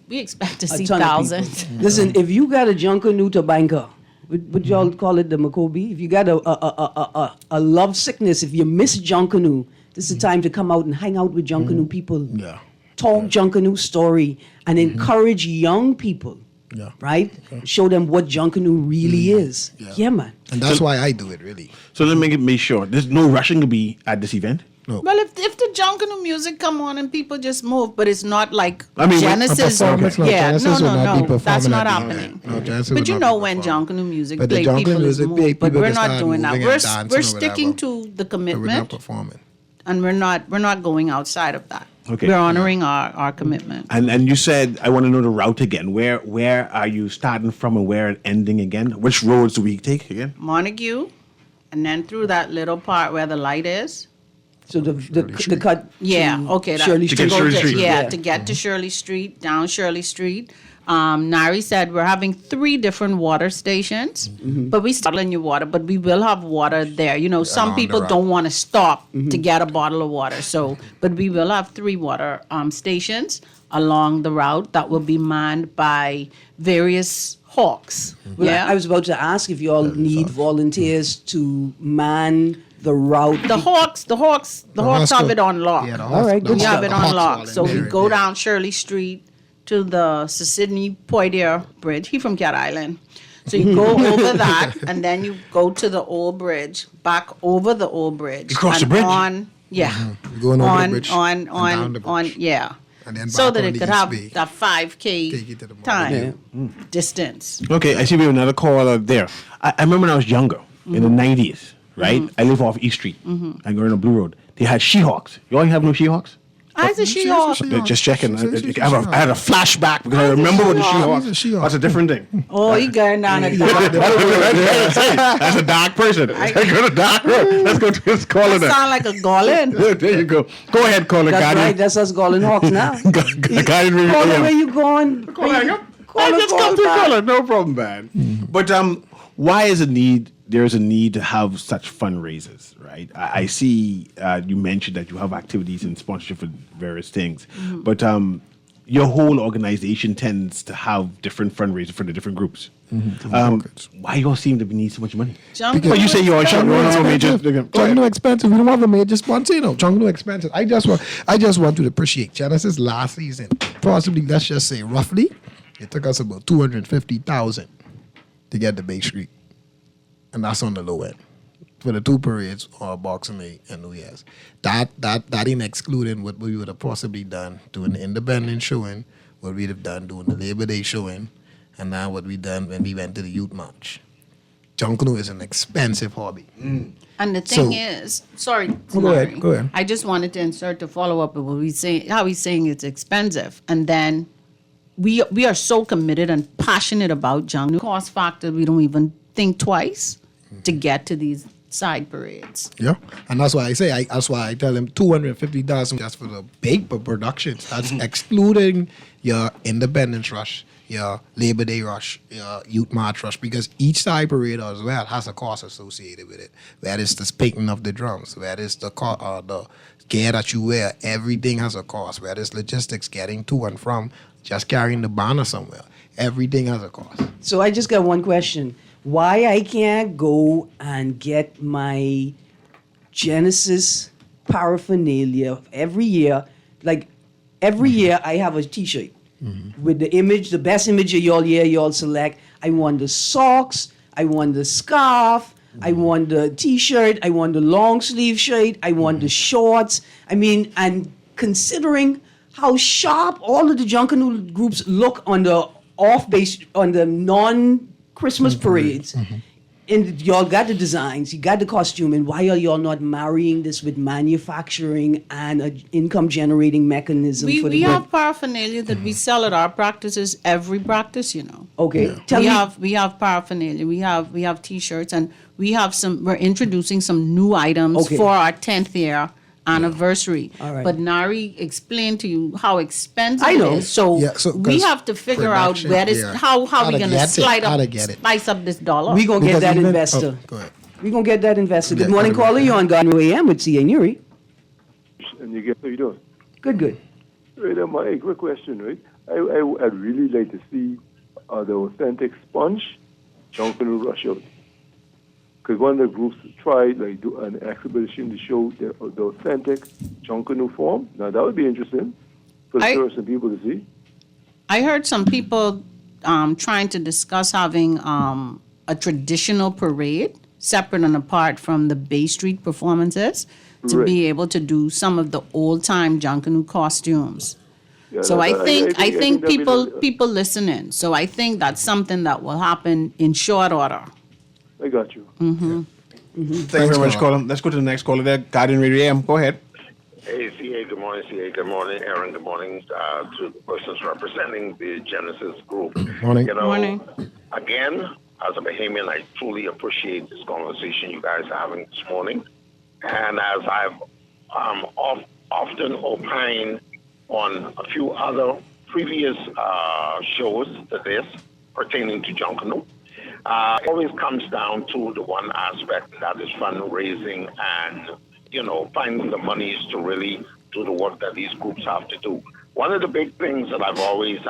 thousands. Listen, if you got a Junkanoo to banker, would y'all call it the Macoby? If you got a love sickness, if you miss Junkanoo, this is the time to come out and hang out with Junkanoo people. Yeah. Talk Junkanoo story and encourage young people. Yeah. Right? Show them what Junkanoo really is. Yeah, man. And that's why I do it, really. So let me make sure. There's no rushing to be at this event? No. Well, if the Junkanoo music come on and people just move, but it's not like A Genesis. performance like Genesis will not be That's performing not at the happening. event. No, Genesis But will you not know be when performing. Junkanoo music But the play, Junkanoo people is music move. play, But people we're can not start doing that. moving and dancing We're or sticking whatever. to the But we're not commitment, performing. and we're not going outside of that. Okay. We're honoring our commitment. And you said, I want to know the route again. Where are you starting from and where ending again? Which roads do we take again? Montague, and then through that little part where the light is. So the cut. Yeah, okay. Shirley To get Street. Shirley Street. Yeah, to get to Shirley Street, down Shirley Street, Nari said we're having 3 different water stations, but we still in your water, but we will have water there. You know, some along the people route. don't want to stop to get a bottle of water. So, but we will have 3 water stations along the route that will be manned by various hawks. Well, Yeah. I was about to ask if you all need volunteers to man the route. The Hawks Hawks have go- it on lock. Yeah, the All right, good We have stuff. it on lock. So we go down. down Shirley Street to the Sydney Poitier Bridge. He from Cat Island. So you go over that, and then you go to the old bridge, back over the old bridge. You cross the and bridge? On, yeah. You're going over the bridge On, and down the bridge. yeah. And then So back that on it the could East have Bay. that 5K Take you to the mall. time distance. Okay, I see we have another caller there. I remember when I was younger, in the 90s, right? I live off East Street. I go on a Blue Road. They had She-Hawks. Y'all ain't have no She-Hawks? I said she hawk. Just checking. She's a I had a flashback because I remember what the She-Hawk. She-Hawks. She's a She-Hawk. That's a different thing. Oh, you going down a dark. That's a dark person. I go to dark road. Let's go to this caller That then. sound like a golem. There you go. Go ahead, caller. That's Guardian. right. That's us Golden Hawks now. Guardian Radio Caller, AM. where you going? I just come to caller. No problem, man. But why is there's a need to have such fundraisers, right? I see you mentioned that you have activities and sponsorship for various things, but your whole organization tends to have different fundraisers for the different groups. Why y'all seem to need so much money? Jungle Well, you say you're Chunk no major. expensive. Chunk no expensive. We don't have a major sponsor, you know. Chunk no expensive. I just want to appreciate Genesis last season. Possibly, let's just say roughly, it took us about 250,000 to get the Bay Street, and that's on the low end for the 2 parades or Boxing Day and New Year's. That ain't excluding what we would have possibly done doing the independent showing, what we'd have done doing the Labor Day showing, and now what we done when we went to the Youth March. Junkanoo is an expensive hobby. And the thing So- is, sorry, Go ahead, Mari, go ahead. I just wanted to insert to follow up with what we say, how he's saying it's expensive, and then we are so committed and passionate about junk cost factor. We don't even think twice to get to these side parades. Yeah, and that's why I say that's why I tell them 250,000 just for the paper productions. That's excluding your Independence Rush, your Labor Day Rush, your Youth March Rush, because each side parade as well has a cost associated with it. Whether it's the painting of the drums, whether it's the gear that you wear, everything has a cost. Whether it's logistics, getting to and from, just carrying the banner somewhere, everything has a cost. So I just got one question. Why I can't go and get my Genesis paraphernalia every year? Like every year I have a T-shirt with the image, the best image of y'all year y'all select. I want the socks. I want the scarf. I want the T-shirt. I want the long sleeve shirt. I want the shorts. I mean, and considering how sharp all of the Junkanoo groups look on the off-base, on the non-Christmas parades, and y'all got the designs, you got the costume, and why are y'all not marrying this with manufacturing and an income-generating mechanism We for the have paraphernalia that we sell at our practices, every practice, you know. Okay, tell me. We have paraphernalia. We have T-shirts, and we're introducing some new items Okay. for our 10th year anniversary. All right. But Nari explained to you how expensive I know. it is. So, Yeah, so, we 'cause have to figure out production, where this yeah. how How we to gonna get it, slide how up to get it. spice up this dollar. We gonna get Because that even- investor. oh, go ahead. We gonna get that investor. Good Yeah, morning, gotta caller. get You on Garden AM with CA Newry. And you get how you doing? Good, good. Right, my quick question, right? I'd really like to see the authentic sponge Junkanoo rush out. Because one of the groups tried like do an exhibition to show the authentic Junkanoo form. Now that would be interesting for I- tourists and people to see. I heard some people trying to discuss having a traditional parade separate and apart from the Bay Street performances to Right. be able to do some of the old time Junkanoo costumes. Yeah, So I think that'd be people listen in. So I think that's something that will happen in short order. I got you. Thank you very much, caller. Let's go to the next caller there. Guardian Radio AM. Go ahead. Hey, CA, good morning, CA, good morning, Aaron, good morning to the persons representing the Genesis group. Morning. You know, Morning. again, as a Bahamian, I truly appreciate this conversation you guys are having this morning. And as I've often opined on a few other previous shows to this pertaining to Junkanoo. It always comes down to the one aspect, that is fundraising and, finding the monies to really do the work that these groups have to do. One of the big things that I've always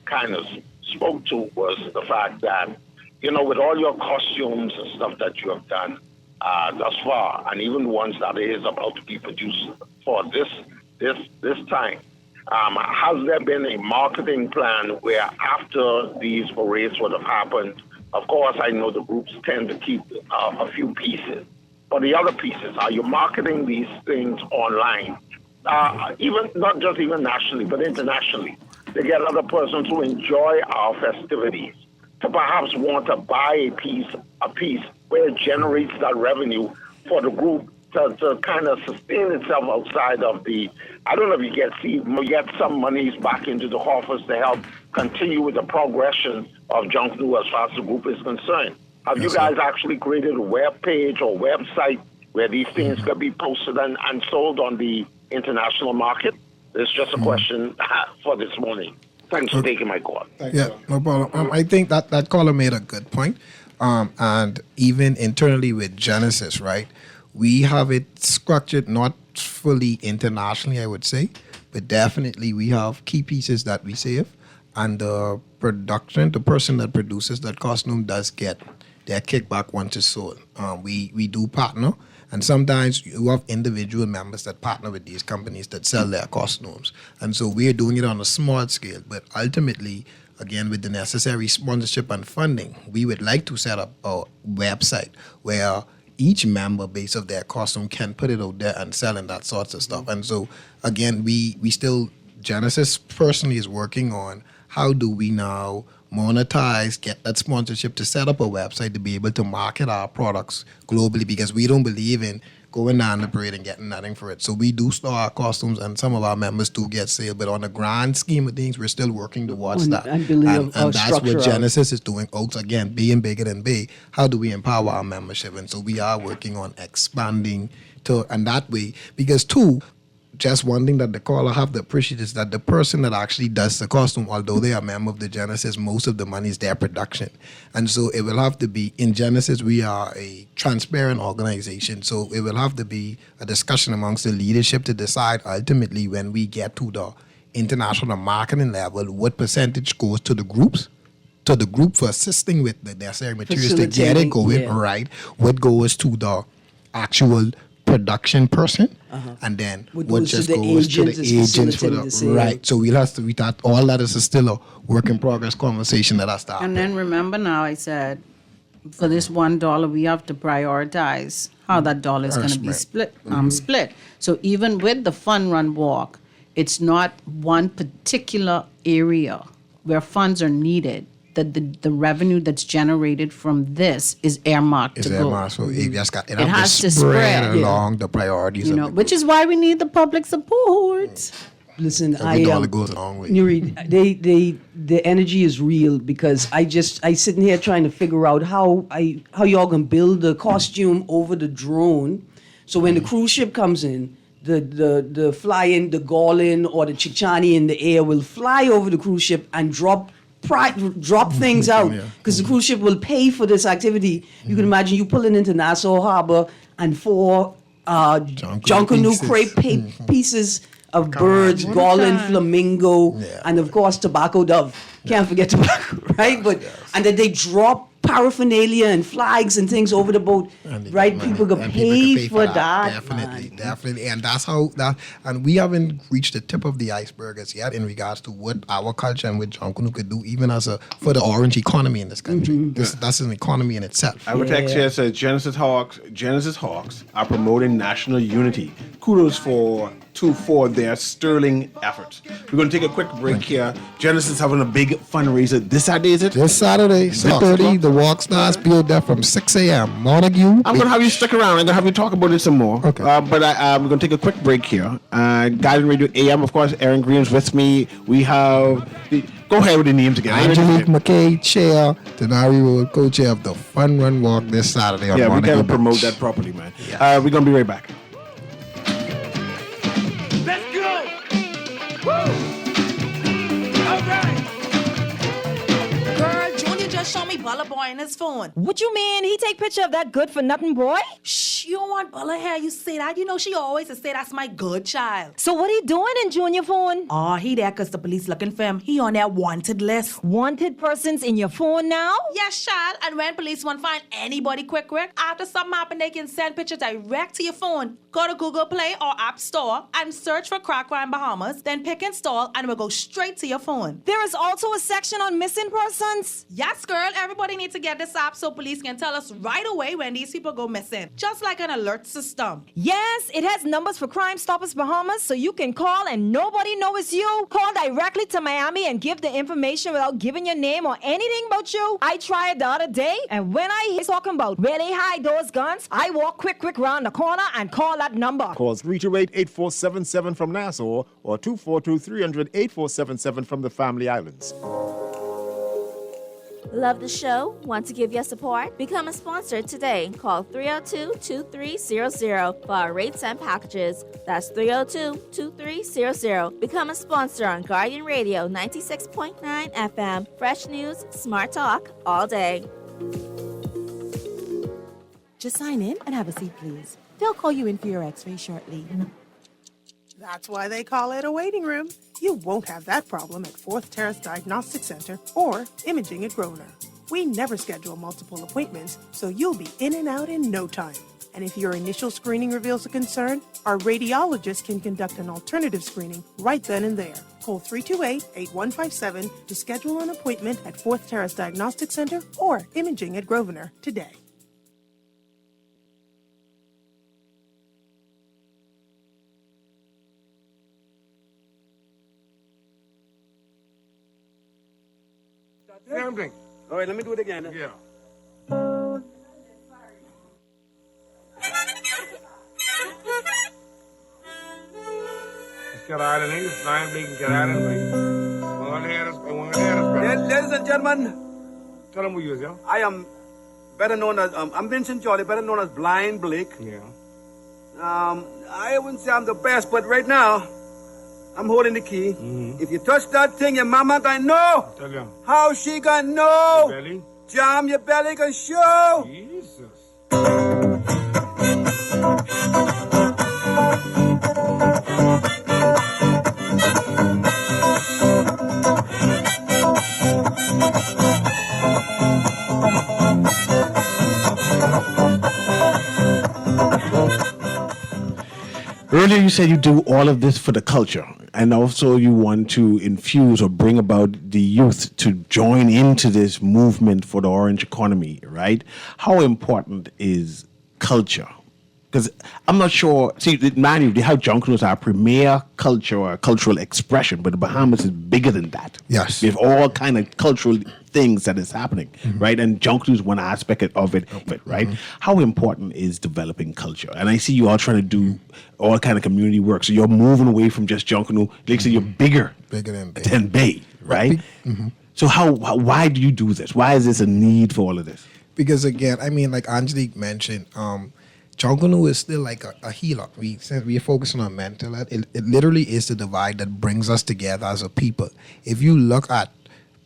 kind of spoke to was the fact that, with all your costumes and stuff that you have done thus far, and even ones that is about to be produced for this time, has there been a marketing plan where after these parades would have happened, of course, I know the groups tend to keep a few pieces, but the other pieces, are you marketing these things online? Even not just even nationally, but internationally, to get other persons who enjoy our festivities to perhaps want to buy a piece where it generates that revenue for the group to kind of sustain itself outside of I don't know if you get some monies back into the coffers to help continue with the progression of Junkanoo as far as the group is concerned. Have you guys actually created a web page or website where these things could be posted and sold on the international market? It's just a question for this morning. Thanks for taking my call. No problem. I think that caller made a good point. And even internally with Genesis, right? We have it structured not fully internationally, I would say, but definitely we have key pieces that we save. And the person that produces that costume does get their kickback once it's sold. We do partner. And sometimes you have individual members that partner with these companies that sell their costumes. And so we're doing it on a small scale. But ultimately, again, with the necessary sponsorship and funding, we would like to set up a website where each member base of their costume can put it out there and sell and that sorts of stuff. And so, again, we still, Genesis personally is working on how do we now monetize, get that sponsorship to set up a website to be able to market our products globally, because we don't believe in going down the parade and getting nothing for it. So we do store our costumes and some of our members do get sale, but on the grand scheme of things, we're still working towards that. And that's what Genesis is doing. Oaks, again, being bigger than big, how do we empower our membership? And so we are working on expanding and that way, because just one thing that the caller have to appreciate is that the person that actually does the costume, although they are a member of the Genesis, most of the money is their production. And so it will have to be, in Genesis, we are a transparent organization. So it will have to be a discussion amongst the leadership to decide ultimately when we get to the international marketing level, what percentage goes to the groups, to the group for assisting with the necessary materials to get it going, right? What goes to the actual production person, and then what just goes to the agents for the right. So we'll have to all that is still a work in progress conversation that has to happen. And then remember now, I said for this $1, we have to prioritize how that dollar is going to be split. So even with the Fun Run Walk, it's not one particular area where funds are needed. That the revenue that's generated from this is earmarked to go. So it has to spread along the priorities. Which is why we need the public support. Listen, every dollar goes a long way. Newry, the energy is real, because I sitting here trying to figure out how y'all gonna build the costume over the drone, so when the cruise ship comes in, the fly-in, the Garland or the Chichani in the air will fly over the cruise ship and drop things out, because the cruise ship will pay for this activity. You can imagine you pulling into Nassau Harbor and 4 Junkanoo crepe pieces of birds, garland, flamingo, and of course tobacco dove. Can't forget tobacco, right? And then they drop paraphernalia and flags and things over the boat, right? People could pay for that. Definitely. And that's how and we haven't reached the tip of the iceberg as yet in regards to what our culture and what Junkanoo could do, even for the orange economy in this country. That's an economy in itself. Our text here says Genesis Hawks are promoting national unity. Kudos for their sterling efforts. We're going to take a quick break here. Genesis having a big fundraiser this Saturday, is it? This Saturday, 6:30. The walk starts. Be there from 6 a.m. Montague. I'm going to have you stick around. I'm going to have you talk about it some more. Okay. But we're going to take a quick break here. Guiding Radio AM, of course, Aaron Green's with me. We have... Go ahead with the names again. Angelique McKay, chair, Denari Road, co-chair of the Fun Run Walk this Saturday on Montague. Yeah, we got to promote that properly, man. Yeah. We're going to be right back. Let's go! Woo! just show me Bella boy in his phone. What you mean? He take picture of that good-for-nothing boy? Shh, you don't want Bella here. You say that. You know she always say that's my good child. So what he doing in Junior phone? Oh, he there because the police looking for him. He on their wanted list. Wanted persons in your phone now? Yes, child. And when police want to find anybody quick, after something happen, they can send pictures direct to your phone. Go to Google Play or App Store and search for Crack Crime Bahamas, then pick install and it will go straight to your phone. There is also a section on missing persons? Yes, girl. Everybody needs to get this app so police can tell us right away when these people go missing. Just like an alert system. Yes, it has numbers for Crime Stoppers Bahamas, so you can call and nobody knows it's you. Call directly to Miami and give the information without giving your name or anything about you. I tried the other day, and when I hear talking about where they hide those guns, I walk quick round the corner and call that number. Call 328-8477 from Nassau or 242-300-8477 from the Family Islands. Love the show? Want to give your support? Become a sponsor today. Call 302-2300 for our rates and packages. That's 302-2300. Become a sponsor on Guardian Radio 96.9 FM. Fresh news, smart talk, all day. Just sign in and have a seat, please. They'll call you in for your x-ray shortly. That's why they call it a waiting room. You won't have that problem at Fourth Terrace Diagnostic Center or Imaging at Grosvenor. We never schedule multiple appointments, so you'll be in and out in no time. And if your initial screening reveals a concern, our radiologist can conduct an alternative screening right then and there. Call 328-8157 to schedule an appointment at Fourth Terrace Diagnostic Center or Imaging at Grosvenor today. Same thing. All right, let me do it again. Yeah. Ladies and gentlemen, tell them who you is, yeah? I am better known as, I'm Vincent Jolly, better known as Blind Blake. Yeah. I wouldn't say I'm the best, but right now, I'm holding the key. Mm-hmm. If you touch that thing, your mama gonna know. Tell you. How she gonna know? Your belly? Jam your belly gonna show. Jesus. Earlier you said you do all of this for the culture, and also you want to infuse or bring about the youth to join into this movement for the orange economy, right? How important is culture? Because I'm not sure, see, mind you, how Junkanoo is our premier culture or cultural expression, but the Bahamas is bigger than that. Yes. We have all kind of cultural things that is happening, right? And Junkanoo is one aspect of it, right? How important is developing culture? And I see you all trying to do all kind of community work. So you're moving away from just Junkanoo. Like I say, you're bigger than Bay, right? So why do you do this? Why is this a need for all of this? Because again, I mean, like Angelique mentioned, Junkanoo is still like a healer. Since we are focusing on mental health, it literally is the divide that brings us together as a people. If you look at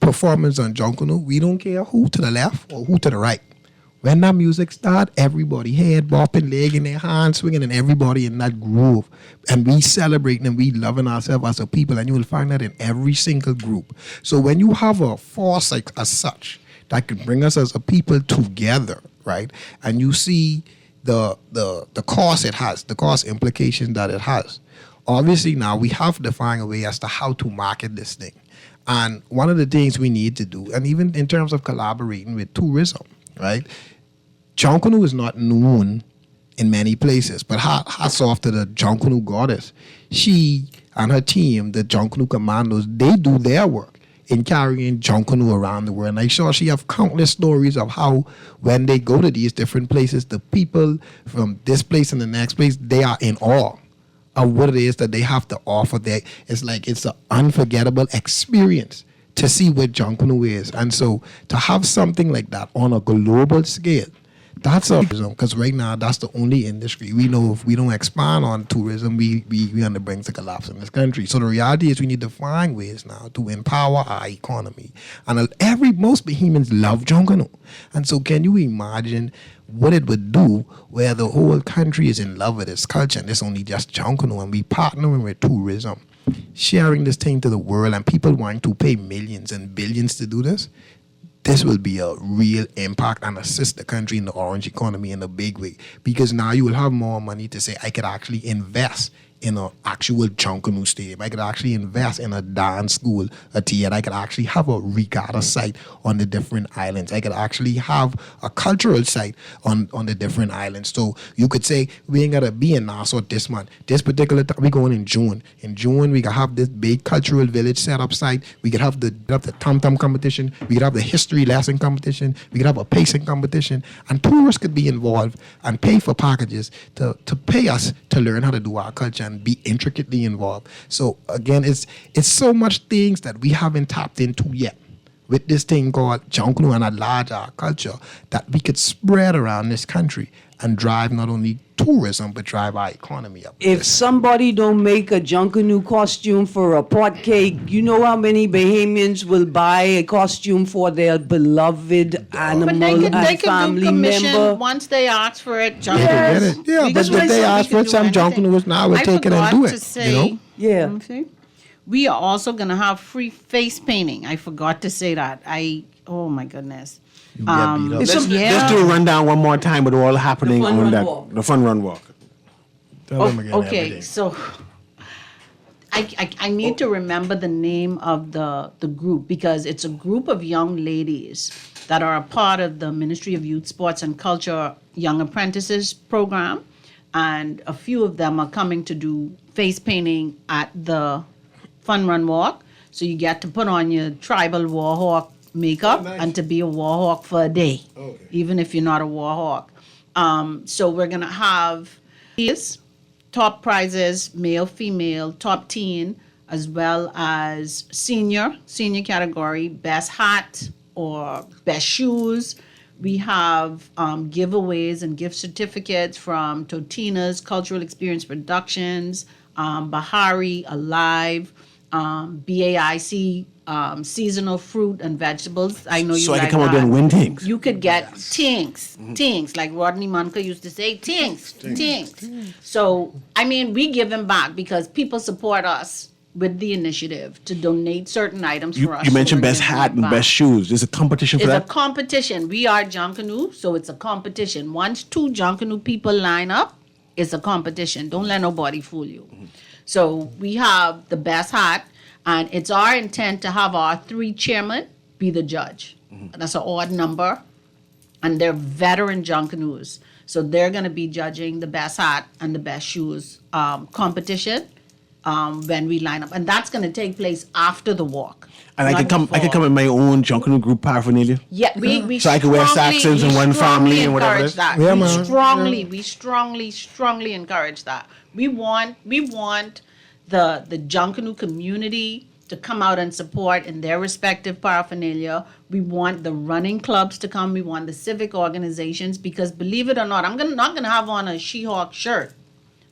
performance on Junkanoo, we don't care who to the left or who to the right. When that music start, everybody head bopping, leg in their hand swinging, and everybody in that groove. And we celebrating and we loving ourselves as a people, and you will find that in every single group. So when you have a force like as such that can bring us as a people together, right? And you see the cost it has, the cost implication that it has. Obviously now we have to find a way as to how to market this thing. And one of the things we need to do, and even in terms of collaborating with tourism, right? Junkanoo is not known in many places, but hats off to the Junkanoo goddess. She and her team, the Junkanoo Commandos, they do their work in carrying Junkanoo around the world. And I'm sure she have countless stories of how when they go to these different places, the people from this place and the next place, they are in awe of what it is that they have to offer. It's like it's an unforgettable experience to see what Junkanoo is. And so to have something like that on a global scale That's a because right now that's the only industry we know. If we don't expand on tourism, we on the brink to collapse in this country. So the reality is we need to find ways now to empower our economy. And most Bahamians love Junkanoo. And so can you imagine what it would do where the whole country is in love with its culture and it's only just Junkanoo and we partnering with tourism, sharing this thing to the world and people wanting to pay millions and billions to do this? This will be a real impact and assist the country in the orange economy in a big way. Because now you will have more money to say, I could actually invest in an actual Junkanoo stadium. I could actually invest in a dance school, a theater. I could actually have a regatta site on the different islands. I could actually have a cultural site on the different islands. So you could say, we ain't got to be in Nassau this month. This particular time, we going in June. In June, we could have this big cultural village set up site. We could have the tom-tom competition. We could have the history lesson competition. We could have a pacing competition. And tourists could be involved and pay for packages to pay us to learn how to do our culture and be intricately involved. So again, it's so much things that we haven't tapped into yet with this thing called Junkanoo and at large our culture that we could spread around this country and drive not only tourism but drive our economy up. If somebody don't make a Junkanoo costume for a pot cake, you know how many Bahamians will buy a costume for their beloved animal they could family do commission member? once they ask for it. Get it. Yeah, but if they ask for it, some Junkanoo now will take it and do it. You know? Yeah. We are also going to have free face painting. I forgot to say that. Oh my goodness. Let's do a rundown one more time with all happening on the fun run walk. Okay, so I need to remember the name of the group because it's a group of young ladies that are a part of the Ministry of Youth, Sports and Culture Young Apprentices program. And a few of them are coming to do face painting at the Fun Run Walk. So you get to put on your tribal warhawk makeup and to be a warhawk for a day, even if you're not a warhawk. So we're going to have these top prizes, male, female, top teen, as well as senior category, best hat or best shoes. We have giveaways and gift certificates from Totina's Cultural Experience Productions, Bahari, Alive, BAIC, seasonal fruit and vegetables. I know you. So like I can come out there and win things. You could get tinks, like Rodney Munker used to say, tinks. So I mean, we give them back because people support us with the initiative to donate certain items for us. You mentioned best hat and best shoes. There's a competition for that? It's a competition. We are Junkanoo, so it's a competition. Once 2 Junkanoo people line up, it's a competition. Don't let nobody fool you. So we have the best hat, and it's our intent to have our 3 chairmen be the judge. That's an odd number, and they're veteran Junkanoos. So they're going to be judging the best hat and the best shoes competition when we line up. And that's going to take place after the walk. And I can come in my own Junkanoo group paraphernalia. Yeah, we so I can wear Saxons in one family and whatever. That. Yeah, we strongly encourage that. We want the Junkanoo community to come out and support in their respective paraphernalia. We want the running clubs to come. We want the civic organizations because, believe it or not, I'm not gonna have on a She-Hawk shirt.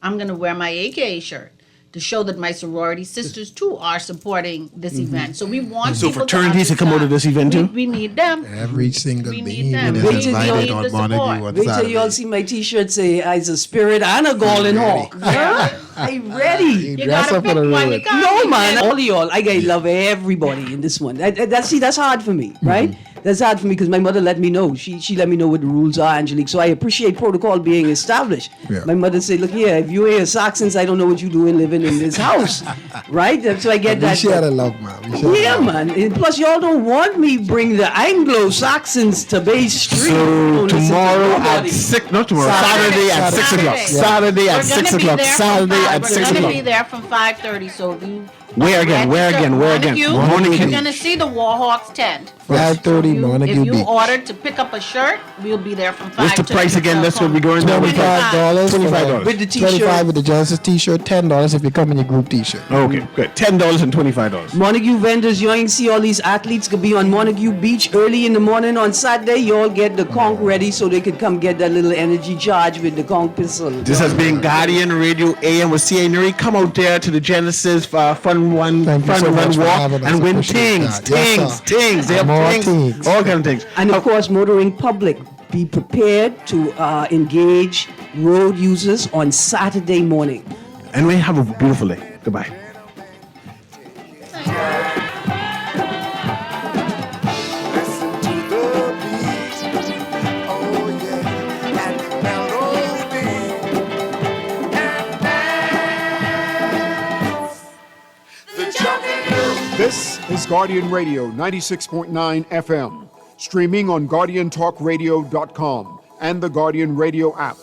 I'm gonna wear my AKA shirt to show that my sorority sisters too are supporting this event. So we want so fraternities to come out of this event too. We need them. Every single Bahamian is invited on Montague on Wait till you all see my T-shirt say "I's a spirit and a golden hawk." Yeah, I'm ready. You gotta pick one. No man, all of y'all. I love everybody in this one. That's hard for me, right? That's hard for me because my mother let me know. She let me know what the rules are, Angelique. So I appreciate protocol being established. Yeah. My mother said, "Look here, if you ain't Saxons, I don't know what you doing living in this house," right? So I get that. We share the love, man. Yeah, man. And plus, y'all don't want me bring the Anglo-Saxons to Bay Street. So tomorrow at 6, not tomorrow, Saturday at 6 o'clock. Saturday at 6 o'clock. Saturday at 6 We're o'clock. gonna be there from 5:30. So if you Where again? Montague, You're you're gonna see the Warhawks tent. 5:30 if you Beach. ordered to pick up a shirt, we'll be there from 5 What's the to price again? That's what we're going to $25. $25. With the t-shirt. $25 with the Genesis t-shirt, $10 if you come in your group t-shirt. Okay, good. $10 and $25. Montague vendors, you ain't see all these athletes could be on Montague Beach early in the morning on Saturday. You all get the conch ready so they could come get that little energy charge with the conch pistol. This has been Guardian Radio AM with CA Newry. Come out there to the Genesis Fun Run Thank you so Walk much for having us. and win Appreciate things. that. Yes, sir. They have More things, things. all kind of things. And of course, motoring public, be prepared to engage road users on Saturday morning. And we have a beautiful day. Goodbye. This is Guardian Radio 96.9 FM, streaming on GuardianTalkRadio.com and the Guardian Radio app.